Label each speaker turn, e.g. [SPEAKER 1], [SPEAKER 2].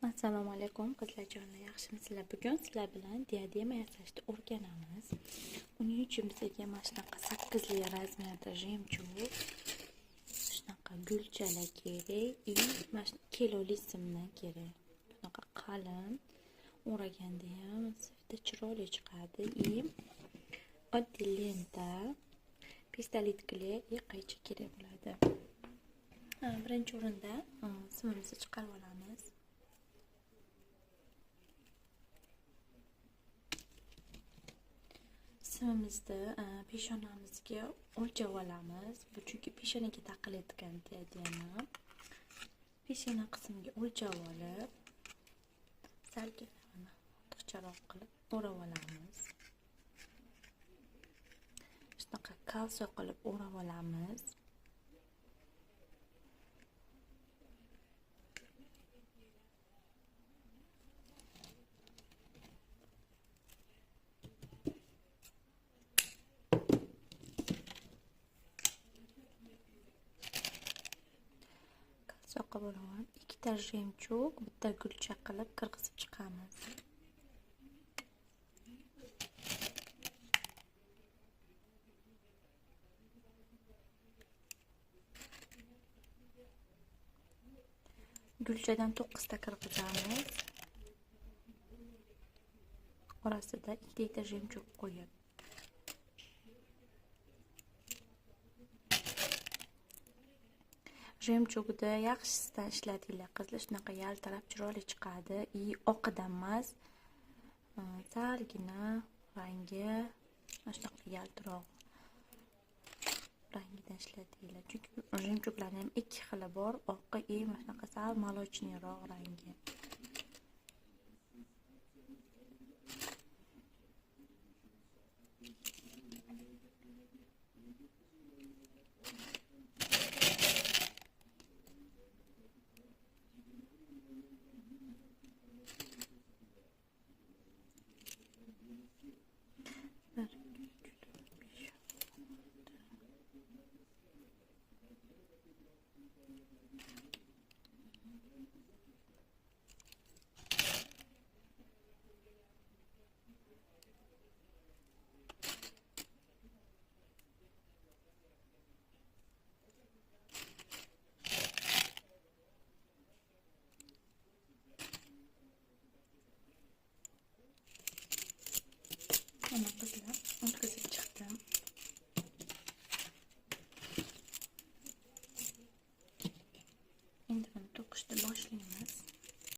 [SPEAKER 1] Assalomu alaykum qizlarjonlar, yaxshimisizlar? Bugun sizlar bilan diadema yasashni o'rganamiz. Uning uchun bizga mana shunaqa 8 li razmerda jemchug, shunaqa gulchalar kerak, mana shu kiloli simdan kerak. Bunaqa qalin o'raganda ham sifda chiroyli chiqadi. Oddiy lenta, pistolet kley qaychi kerak bo'ladi. Birinchi o'rinda simimizni chiqarib olamiz. Simimizni peshonamizga o'lchab olamiz. Bu chunki peshonaga taqiladigan diadema. Peshona qismiga o'lchab olib, salgina ortiqcharoq qilib o'rab olamiz. Shunaqa kalso qilib o'rab olamiz. Soqib olaman. Ikkita jemchug, bitta gulcha qilib qirg'izib chiqamiz. Gulchadan 9 ta qirg'izamiz. Orasida ikkita jemchug qo'yib. Jemchugni yaxshisidan ishlatinglar qizlar, shunaqa yaltirab chiroyli chiqadi. Oqidan emas, salgina rangi shunaqa yaltiroq rangidan ishlatinglar. Chunki jemchuglarning ham ikki xili bor, oqi shunaqa sal molochniyroq rangi.